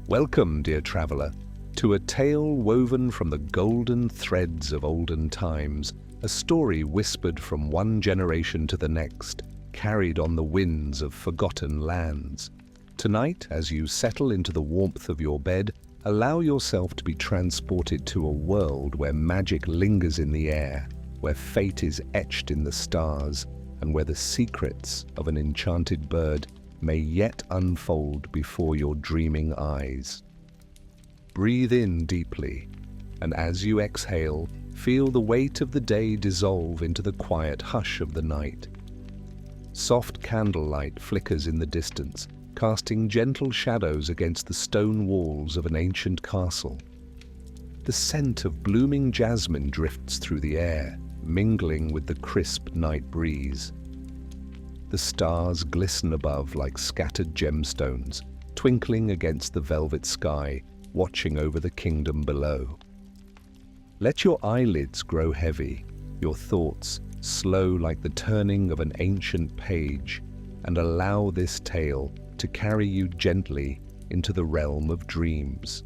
Welcome, dear traveller, to a tale woven from the golden threads of olden times, a story whispered from one generation to the next, carried on the winds of forgotten lands. Tonight, as you settle into the warmth of your bed, allow yourself to be transported to a world where magic lingers in the air, where fate is etched in the stars, and where the secrets of an enchanted bird may yet unfold before your dreaming eyes. Breathe in deeply, and as you exhale, feel the weight of the day dissolve into the quiet hush of the night. Soft candlelight flickers in the distance, casting gentle shadows against the stone walls of an ancient castle. The scent of blooming jasmine drifts through the air, mingling with the crisp night breeze. The stars glisten above like scattered gemstones, twinkling against the velvet sky, watching over the kingdom below. Let your eyelids grow heavy, your thoughts slow like the turning of an ancient page, and allow this tale to carry you gently into the realm of dreams.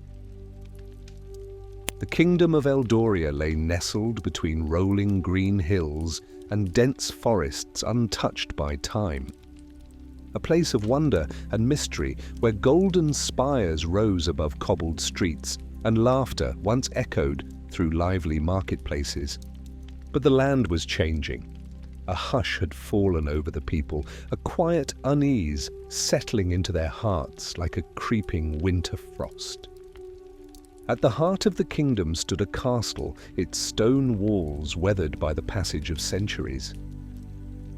The kingdom of Eldoria lay nestled between rolling green hills and dense forests untouched by time. A place of wonder and mystery where golden spires rose above cobbled streets and laughter once echoed through lively marketplaces. But the land was changing. A hush had fallen over the people, a quiet unease settling into their hearts like a creeping winter frost. At the heart of the kingdom stood a castle, its stone walls weathered by the passage of centuries.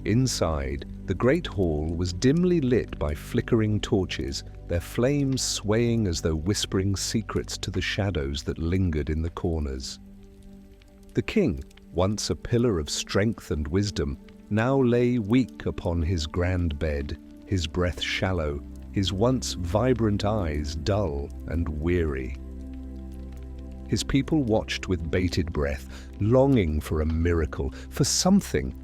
Inside, the great hall was dimly lit by flickering torches, their flames swaying as though whispering secrets to the shadows that lingered in the corners. The king, once a pillar of strength and wisdom, now lay weak upon his grand bed, his breath shallow, his once vibrant eyes dull and weary. His people watched with bated breath, longing for a miracle, for something,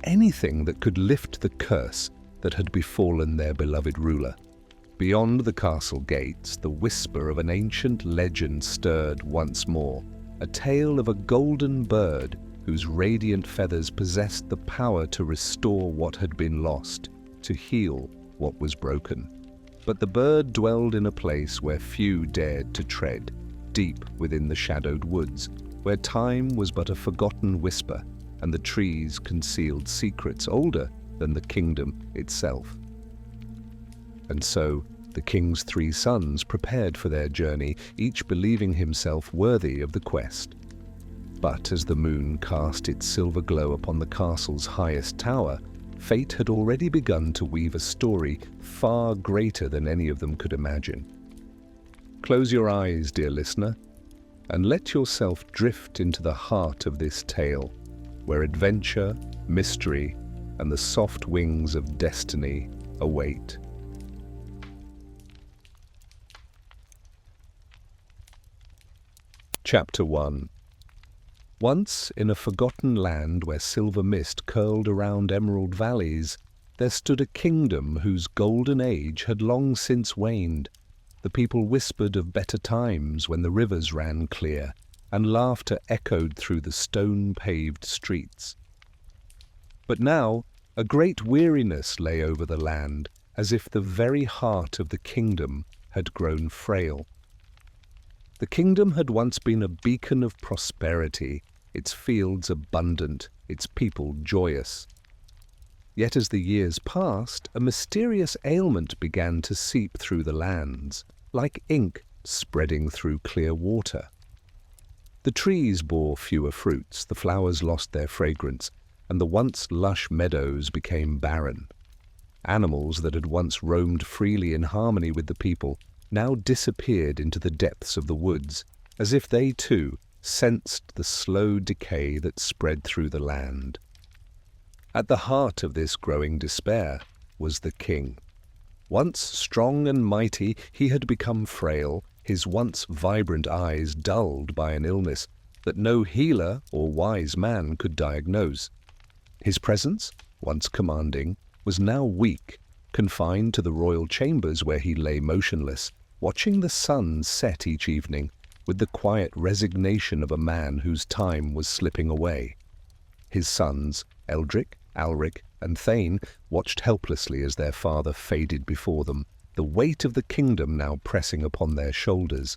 anything that could lift the curse that had befallen their beloved ruler. Beyond the castle gates, the whisper of an ancient legend stirred once more, a tale of a golden bird whose radiant feathers possessed the power to restore what had been lost, to heal what was broken. But the bird dwelled in a place where few dared to tread, deep within the shadowed woods, where time was but a forgotten whisper, and the trees concealed secrets older than the kingdom itself. And so, the king's 3 sons prepared for their journey, each believing himself worthy of the quest. But as the moon cast its silver glow upon the castle's highest tower, fate had already begun to weave a story far greater than any of them could imagine. Close your eyes, dear listener, and let yourself drift into the heart of this tale, where adventure, mystery, and the soft wings of destiny await. Chapter 1. Once, in a forgotten land where silver mist curled around emerald valleys, there stood a kingdom whose golden age had long since waned. The people whispered of better times when the rivers ran clear, and laughter echoed through the stone-paved streets. But now, a great weariness lay over the land, as if the very heart of the kingdom had grown frail. The kingdom had once been a beacon of prosperity, its fields abundant, its people joyous. Yet as the years passed, a mysterious ailment began to seep through the lands, like ink spreading through clear water. The trees bore fewer fruits, the flowers lost their fragrance, and the once lush meadows became barren. Animals that had once roamed freely in harmony with the people now disappeared into the depths of the woods, as if they too sensed the slow decay that spread through the land. At the heart of this growing despair was the king. Once strong and mighty, he had become frail, his once vibrant eyes dulled by an illness that no healer or wise man could diagnose. His presence, once commanding, was now weak, confined to the royal chambers where he lay motionless, watching the sun set each evening with the quiet resignation of a man whose time was slipping away. His sons, Eldric, Alric, and Thane, watched helplessly as their father faded before them, the weight of the kingdom now pressing upon their shoulders.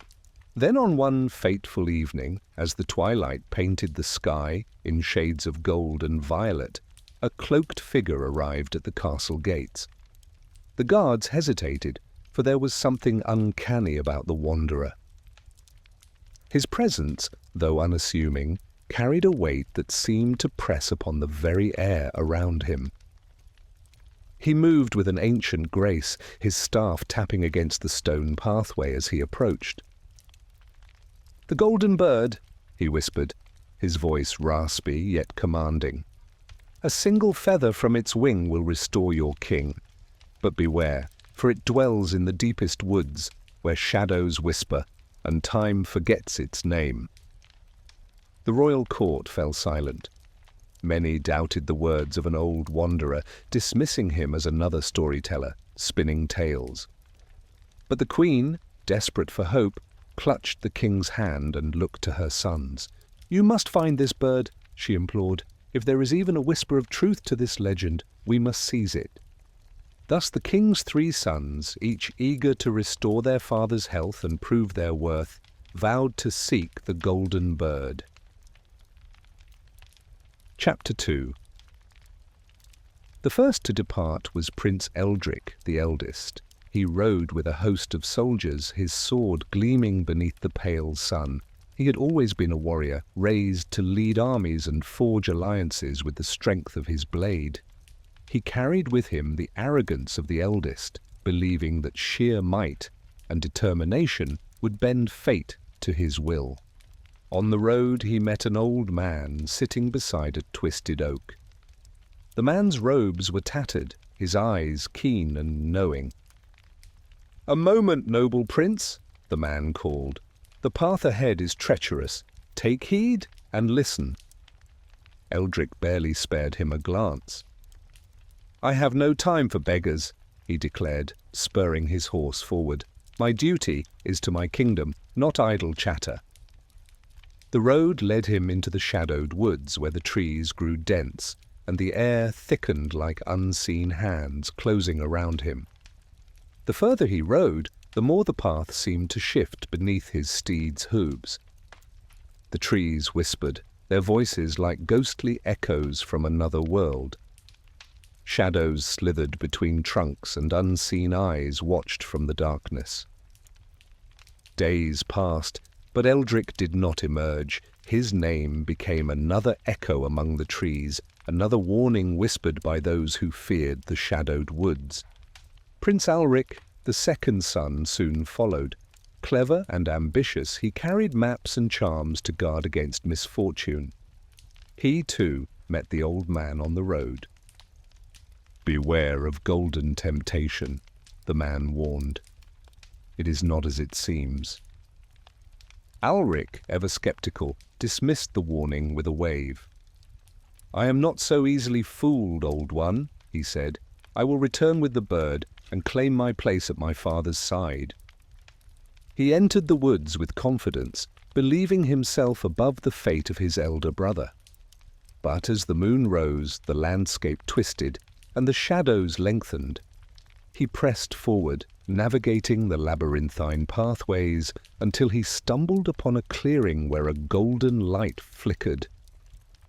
Then on one fateful evening, as the twilight painted the sky in shades of gold and violet, a cloaked figure arrived at the castle gates. The guards hesitated, for there was something uncanny about the wanderer. His presence, though unassuming, carried a weight that seemed to press upon the very air around him. He moved with an ancient grace, his staff tapping against the stone pathway as he approached. "The golden bird," he whispered, his voice raspy yet commanding. "A single feather from its wing will restore your king. But beware, for it dwells in the deepest woods, where shadows whisper, and time forgets its name." The royal court fell silent. Many doubted the words of an old wanderer, dismissing him as another storyteller, spinning tales. But the queen, desperate for hope, clutched the king's hand and looked to her sons. "You must find this bird," she implored. "If there is even a whisper of truth to this legend, we must seize it." Thus the king's 3 sons, each eager to restore their father's health and prove their worth, vowed to seek the golden bird. Chapter 2. The first to depart was Prince Eldric, the eldest. He rode with a host of soldiers, his sword gleaming beneath the pale sun. He had always been a warrior, raised to lead armies and forge alliances with the strength of his blade. He carried with him the arrogance of the eldest, believing that sheer might and determination would bend fate to his will. On the road he met an old man sitting beside a twisted oak. The man's robes were tattered, his eyes keen and knowing. "A moment, noble prince," the man called. "The path ahead is treacherous. Take heed and listen." Eldric barely spared him a glance. "I have no time for beggars," he declared, spurring his horse forward. "My duty is to my kingdom, not idle chatter." The road led him into the shadowed woods where the trees grew dense and the air thickened like unseen hands closing around him. The further he rode, the more the path seemed to shift beneath his steed's hooves. The trees whispered, their voices like ghostly echoes from another world. Shadows slithered between trunks and unseen eyes watched from the darkness. Days passed, but Eldric did not emerge. His name became another echo among the trees, another warning whispered by those who feared the shadowed woods. Prince Alric, the second son, soon followed. Clever and ambitious, he carried maps and charms to guard against misfortune. He, too, met the old man on the road. "Beware of golden temptation," the man warned. "It is not as it seems." Alric, ever skeptical, dismissed the warning with a wave. "I am not so easily fooled, old one," he said. "I will return with the bird and claim my place at my father's side." He entered the woods with confidence, believing himself above the fate of his elder brother. But as the moon rose, the landscape twisted, and the shadows lengthened. He pressed forward, navigating the labyrinthine pathways, until he stumbled upon a clearing where a golden light flickered.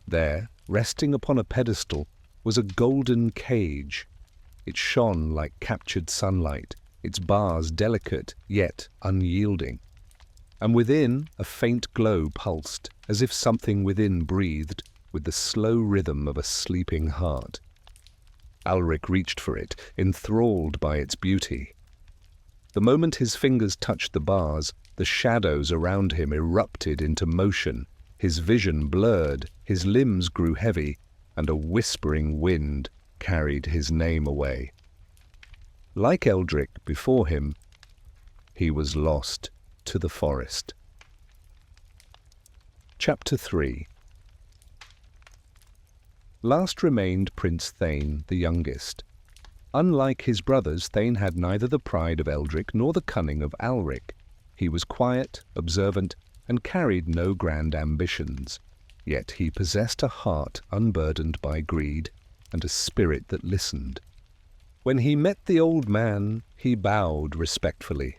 There, resting upon a pedestal, was a golden cage. It shone like captured sunlight, its bars delicate yet unyielding. And within, a faint glow pulsed, as if something within breathed, with the slow rhythm of a sleeping heart. Alric reached for it, enthralled by its beauty. The moment his fingers touched the bars, the shadows around him erupted into motion. His vision blurred, his limbs grew heavy, and a whispering wind carried his name away. Like Eldric before him, he was lost to the forest. Chapter 3. Last remained Prince Thane, the youngest. Unlike his brothers, Thane had neither the pride of Eldric nor the cunning of Alric. He was quiet, observant, and carried no grand ambitions. Yet he possessed a heart unburdened by greed and a spirit that listened. When he met the old man, he bowed respectfully.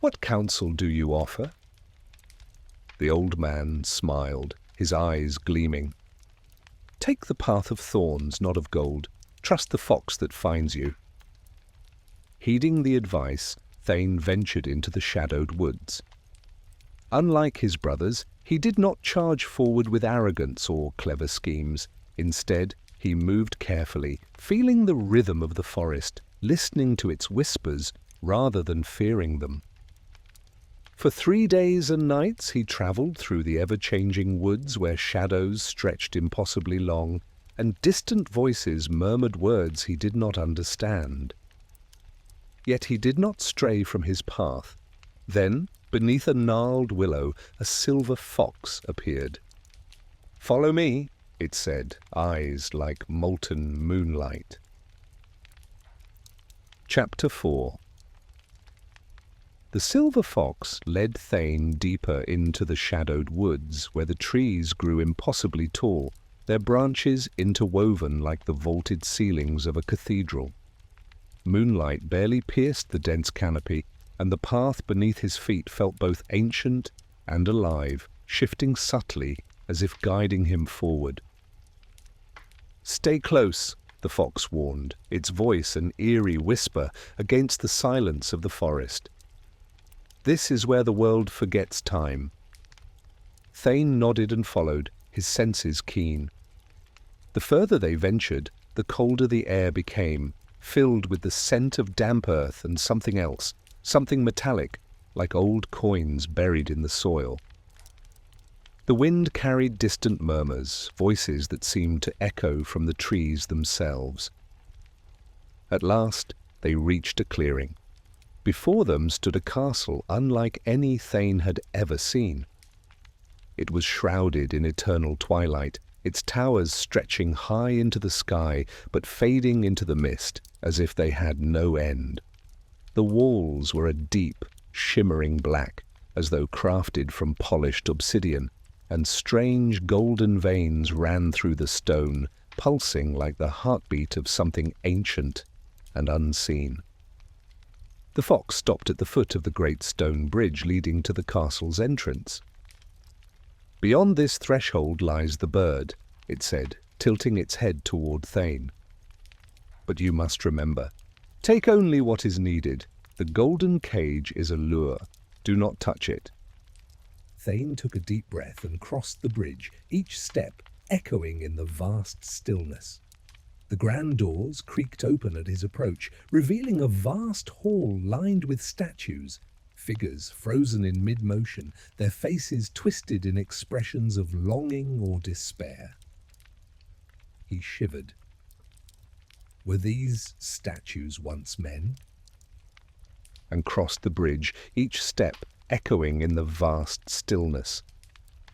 "What counsel do you offer?" The old man smiled, his eyes gleaming. "Take the path of thorns, not of gold. Trust the fox that finds you." Heeding the advice, Thane ventured into the shadowed woods. Unlike his brothers, he did not charge forward with arrogance or clever schemes. Instead, he moved carefully, feeling the rhythm of the forest, listening to its whispers rather than fearing them. For 3 days and nights he travelled through the ever-changing woods where shadows stretched impossibly long, and distant voices murmured words he did not understand. Yet he did not stray from his path. Then, beneath a gnarled willow, a silver fox appeared. "Follow me," it said, eyes like molten moonlight. Chapter 4. The silver fox led Thane deeper into the shadowed woods, where the trees grew impossibly tall, their branches interwoven like the vaulted ceilings of a cathedral. Moonlight barely pierced the dense canopy, and the path beneath his feet felt both ancient and alive, shifting subtly as if guiding him forward. "Stay close," the fox warned, its voice an eerie whisper against the silence of the forest. "This is where the world forgets time." Thane nodded and followed, his senses keen. The further they ventured, the colder the air became, filled with the scent of damp earth and something else, something metallic, like old coins buried in the soil. The wind carried distant murmurs, voices that seemed to echo from the trees themselves. At last they reached a clearing. Before them stood a castle unlike any Thane had ever seen. It was shrouded in eternal twilight, its towers stretching high into the sky but fading into the mist as if they had no end. The walls were a deep, shimmering black, as though crafted from polished obsidian, and strange golden veins ran through the stone, pulsing like the heartbeat of something ancient and unseen. The fox stopped at the foot of the great stone bridge leading to the castle's entrance. "Beyond this threshold lies the bird," it said, tilting its head toward Thane. "But you must remember, take only what is needed. The golden cage is a lure. Do not touch it." Thane took a deep breath and crossed the bridge, each step echoing in the vast stillness. The grand doors creaked open at his approach, revealing a vast hall lined with statues, figures frozen in mid-motion, their faces twisted in expressions of longing or despair. He shivered. Were these statues once men? And crossed the bridge, each step echoing in the vast stillness.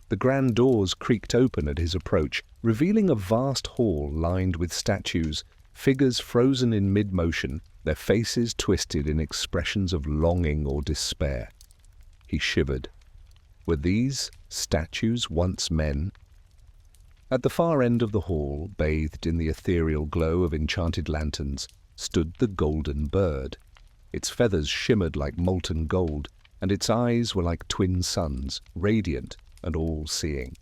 The grand doors creaked open at his approach, revealing a vast hall lined with statues, figures frozen in mid-motion, their faces twisted in expressions of longing or despair. He shivered. Were these statues once men? At the far end of the hall, bathed in the ethereal glow of enchanted lanterns, stood the golden bird. Its feathers shimmered like molten gold, and its eyes were like twin suns, radiant and all-seeing.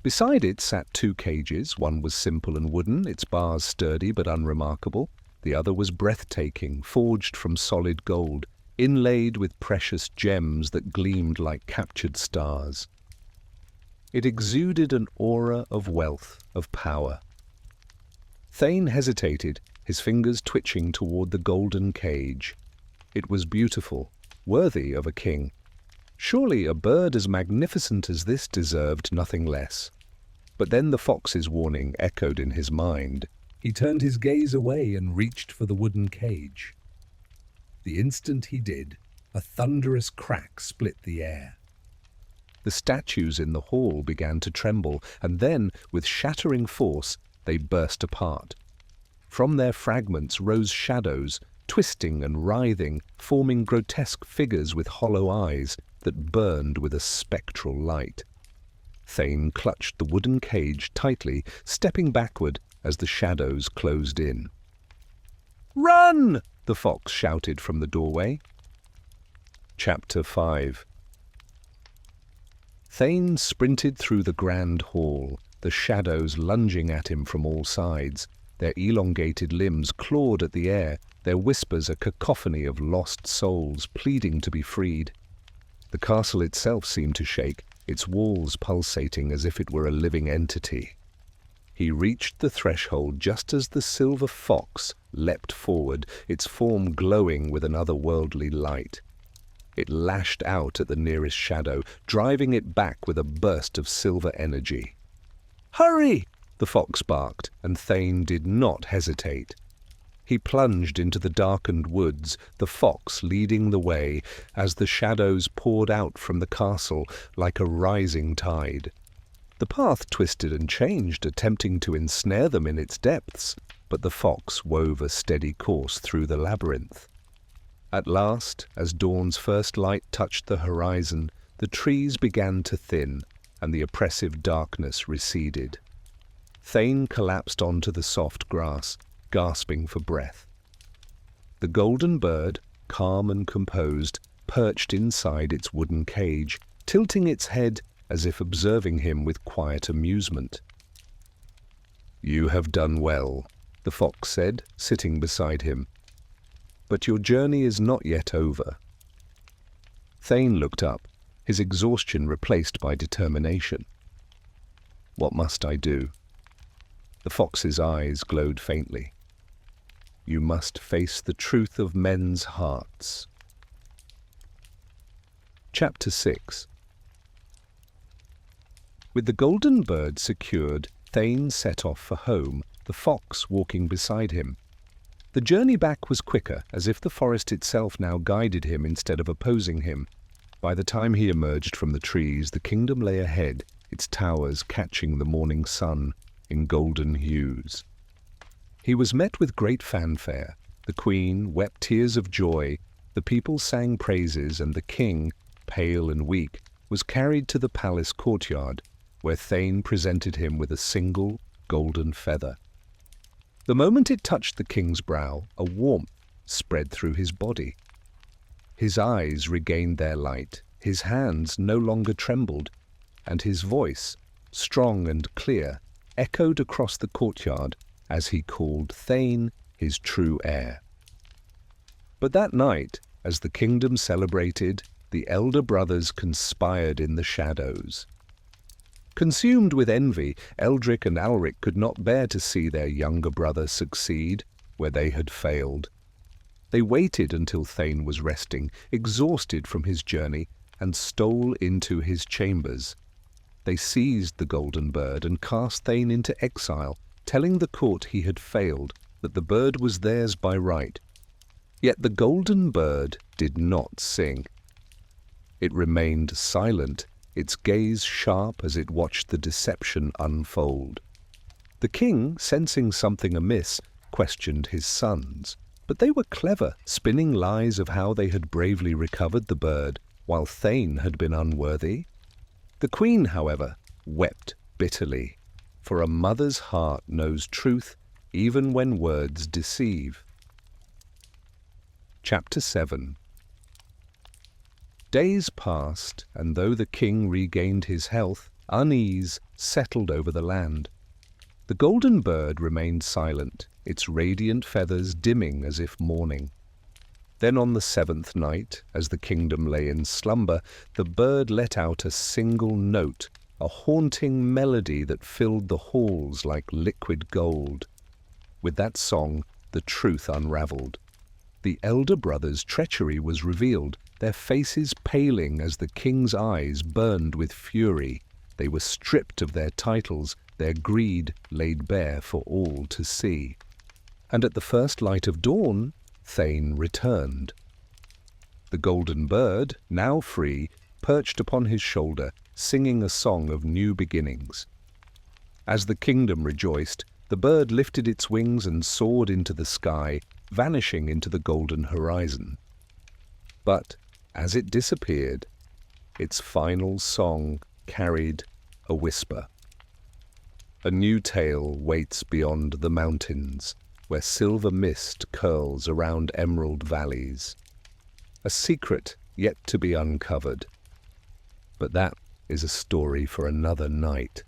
Beside it sat 2 cages. One was simple and wooden, its bars sturdy but unremarkable. The other was breathtaking, forged from solid gold, inlaid with precious gems that gleamed like captured stars. It exuded an aura of wealth, of power. Thane hesitated, his fingers twitching toward the golden cage. It was beautiful, worthy of a king. Surely a bird as magnificent as this deserved nothing less. But then the fox's warning echoed in his mind. He turned his gaze away and reached for the wooden cage. The instant he did, a thunderous crack split the air. The statues in the hall began to tremble, and then, with shattering force, they burst apart. From their fragments rose shadows, twisting and writhing, forming grotesque figures with hollow eyes that burned with a spectral light. Thane clutched the wooden cage tightly, stepping backward as the shadows closed in. "Run!" the fox shouted from the doorway. Chapter 5. Thane sprinted through the grand hall, the shadows lunging at him from all sides. Their elongated limbs clawed at the air, their whispers a cacophony of lost souls pleading to be freed. The castle itself seemed to shake, its walls pulsating as if it were a living entity. He reached the threshold just as the silver fox leapt forward, its form glowing with an otherworldly light. It lashed out at the nearest shadow, driving it back with a burst of silver energy. "Hurry!" the fox barked, and Thane did not hesitate. He plunged into the darkened woods, the fox leading the way, as the shadows poured out from the castle like a rising tide. The path twisted and changed, attempting to ensnare them in its depths, but the fox wove a steady course through the labyrinth. At last, as dawn's first light touched the horizon, the trees began to thin, and the oppressive darkness receded. Thane collapsed onto the soft grass, gasping for breath. The golden bird, calm and composed, perched inside its wooden cage, tilting its head as if observing him with quiet amusement. "You have done well," the fox said, sitting beside him. "But your journey is not yet over." Thane looked up, his exhaustion replaced by determination. "What must I do?" The fox's eyes glowed faintly. "You must face the truth of men's hearts." Chapter 6. With the golden bird secured, Thane set off for home, the fox walking beside him. The journey back was quicker, as if the forest itself now guided him instead of opposing him. By the time he emerged from the trees, the kingdom lay ahead, its towers catching the morning sun in golden hues. He was met with great fanfare. The queen wept tears of joy, the people sang praises, and the king, pale and weak, was carried to the palace courtyard, where Thane presented him with a single golden feather. The moment it touched the king's brow, a warmth spread through his body. His eyes regained their light, his hands no longer trembled, and his voice, strong and clear, echoed across the courtyard as he called Thane his true heir. But that night, as the kingdom celebrated, the elder brothers conspired in the shadows. Consumed with envy, Eldric and Alric could not bear to see their younger brother succeed where they had failed. They waited until Thane was resting, exhausted from his journey, and stole into his chambers. They seized the golden bird and cast Thane into exile, telling the court he had failed, that the bird was theirs by right. Yet the golden bird did not sing. It remained silent, its gaze sharp as it watched the deception unfold. The king, sensing something amiss, questioned his sons, but they were clever, spinning lies of how they had bravely recovered the bird, while Thane had been unworthy. The queen, however, wept bitterly, for a mother's heart knows truth even when words deceive. Chapter 7. Days passed, and though the king regained his health, unease settled over the land. The golden bird remained silent, its radiant feathers dimming as if mourning. Then on the 7th night, as the kingdom lay in slumber, the bird let out a single note, a haunting melody that filled the halls like liquid gold. With that song, the truth unraveled. The elder brothers' treachery was revealed, their faces paling as the king's eyes burned with fury. They were stripped of their titles, their greed laid bare for all to see. And at the first light of dawn, Thane returned. The golden bird, now free, perched upon his shoulder, singing a song of new beginnings. As the kingdom rejoiced, The bird lifted its wings and soared into the sky, vanishing into the golden horizon. But as it disappeared, its final song carried a whisper. A new tale waits beyond the mountains, where silver mist curls around emerald valleys. A secret yet to be uncovered. But that is a story for another night.